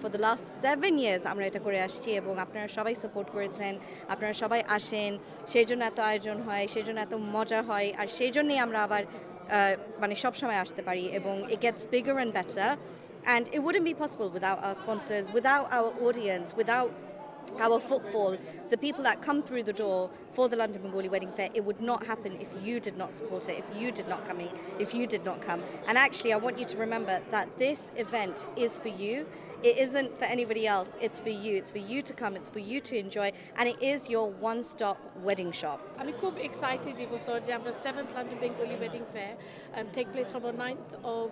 For the last 7 years আমরা এটা করে আসছি এবং আপনারা সবাই সাপোর্ট করেছেন, আপনারা সবাই আসেন, সেই জন্য এত আয়োজন হয়, সেই জন্য এত মজা হয়, আর সেই জন্যই আমরা আবার মানে সবসময় আসতে পারি এবং it gets bigger and better. And it wouldn't be possible without our sponsors, without our audience, without our footfall, the people that come through the door for the London Bengali Wedding Fair. It would not happen if you did not support it, if you did not come. And actually, I want you to remember that this event is for you. It isn't for anybody else. It's for you. It's for you to come. It's for you to enjoy. And it is your one-stop wedding shop. I'm খুব excited এবছর যে আমরা 7th London Bengali Wedding Fair take place from the 9th of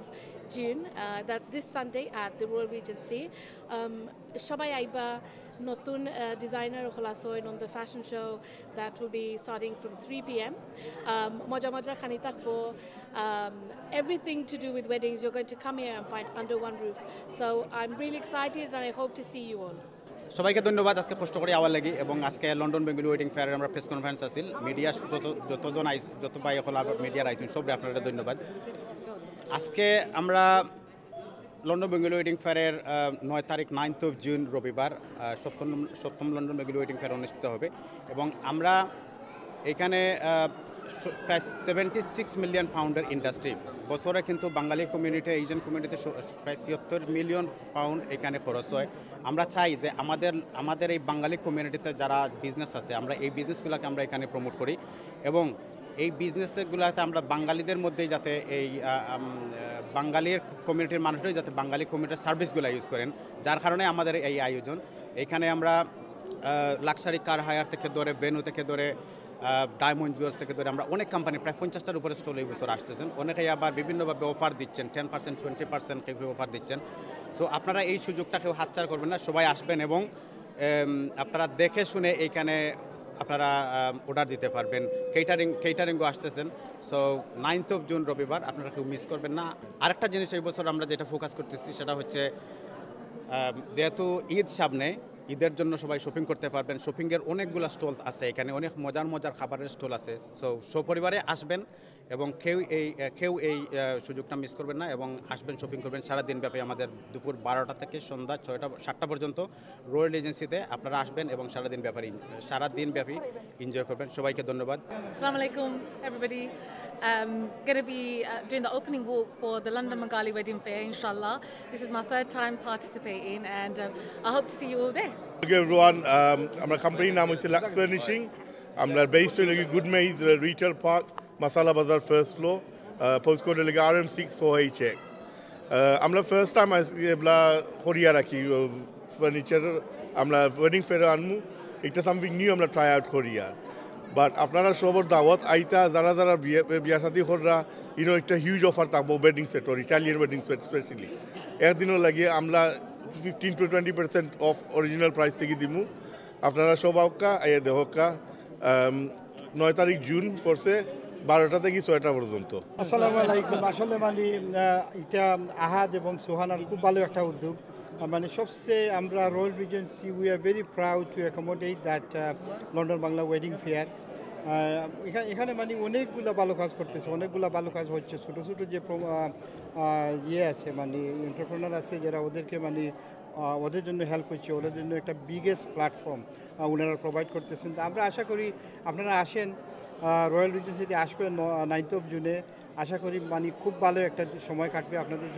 June. That's this Sunday at the Royal Regency. সবাই আইবা নতুন designer হলাসই on the fashion show that will be starting from 3 p.m. মজা খানি থাকবো. Everything to do with weddings you're going to come here and find under one roof. So I'm really excited and I hope to see you all. সবাইকে ধন্যবাদ আজকে কষ্ট করে hour লাগি এবং আজকে লন্ডন বেঙ্গলি ওয়েডিং ফেয়ারের আমরা প্রেস কনফারেন্স আছিল মিডিয়া যতজন যত ভাই হল মিডিয়ার আইছেন সবরে আপনারা ধন্যবাদ। আজকে আমরা লন্ডন বেঙ্গলি ওয়েডিং ফেয়ারের 9 তারিখ 9th of June রবিবার সপ্তম লন্ডন বেঙ্গলি ওয়েডিং ফেয়ার অনুষ্ঠিত হবে এবং আমরা এখানে প্রায় 76 মিলিয়ন পাউন্ডের ইন্ডাস্ট্রি বছরে কিন্তু বাঙালি কমিউনিটি এশিয়ান কমিউনিটিতে প্রায় 76 মিলিয়ন পাউন্ড এখানে খরচ হয়। আমরা চাই যে আমাদের এই বাঙালি কমিউনিটিতে যারা বিজনেস আছে আমরা এই বিজনেসগুলোকে আমরা এখানে প্রমোট করি এবং এই বিজনেসগুলোতে আমরা বাঙালিদের মধ্যেই যাতে এই বাঙালির কমিউনিটির মানুষরাই যাতে বাঙালি কমিউনিটির সার্ভিসগুলো ইউজ করেন, যার কারণে আমাদের এই আয়োজন। এখানে আমরা লাক্সারি কার হায়ার থেকে ধরে ভেন্যু থেকে ধরে ডায়মন্ড জুয়েলার্স থেকে ধরে আমরা অনেক কোম্পানি প্রায় 50টার উপরে স্টল এই বছর আসতেছেন। অনেকেই আবার বিভিন্নভাবে অফার দিচ্ছেন, 10% 20% কেউ অফার দিচ্ছেন। সো আপনারা এই সুযোগটা কেউ হাতছাড়া করবেন না, সবাই আসবেন এবং আপনারা দেখে শুনে এইখানে আপনারা অর্ডার দিতে পারবেন। কেটারিংও আসতেছেন। সো 9th of June রবিবার আপনারা কেউ মিস করবেন না। আরেকটা জিনিস এই বছর আমরা যেটা ফোকাস করতেছি সেটা হচ্ছে যেহেতু ঈদ সামনে, ঈদের জন্য সবাই শপিং করতে পারবেন। শপিংয়ের অনেকগুলো স্টল আছে এখানে, অনেক মজার খাবারের স্টল আছে। সো সপরিবারে আসবেন এবং কেউ এই সুযোগটা মিস করবেন না এবং আসবেন, শপিং করবেন। সারাদিন ব্যাপী আমাদের দুপুর 12টা থেকে সন্ধ্যা 7টা পর্যন্ত রয়্যাল এজেন্সিতে আপনারা আসবেন এবং সারাদিন ব্যাপী এনজয় করবেন। সবাইকে ধন্যবাদ। Assalamu alaikum everybody. Going to be doing the opening walk for the London Bengali Wedding Fair, inshallah. This is my third time participating and I hope to see you all there. Hello everyone, our company name is Lux Furnishing. I'm based in Good Maze Retail Park, Masala Bazaar first floor, postcode RM64HX. I'm the first time I Korea raki furniture. I'm wedding fair anmu. It's something new. I'm try out Korea. But আপনারা সবার দাওয়াত আইতা যারা বিয়া শাদী কররা একটা huge offer থাকবো wedding set or Italian wedding set specially একদিনও লাগে আমরা 15 to 20% অফ অরিজিনাল প্রাইস থেকে দিমু। আপনারা সব আউকা আইয়া দেহকা 9 তারিখ জুন পড়ছে 12টা থেকে 6টা পর্যন্ত। আসসালামু আলাইকুম। আসলে মানে এটা আহাদ এবং সোহানার খুব ভালো একটা উদ্যোগ। মানে সবচেয়ে আমরা royal regency we are very proud to accommodate that London Bangla wedding fair. এখানে মানে অনেকগুলো ভালো কাজ করতেছে, অনেকগুলো ভালো কাজ হচ্ছে। ছোটো ছোটো যে আছে মানে এন্টারপ্রেনার আছে যারা ওদেরকে মানে ওদের জন্য হেল্প হচ্ছে, ওদের জন্য একটা বিগেস্ট প্ল্যাটফর্ম ওনারা প্রোভাইড করতেছেন। তো আমরা আশা করি আপনারা আসেন, রয়্যাল রিজেন্সিতে আসবেন 9th of June। আশা করি মানে খুব ভালো একটা সময় কাটবে আপনাদের।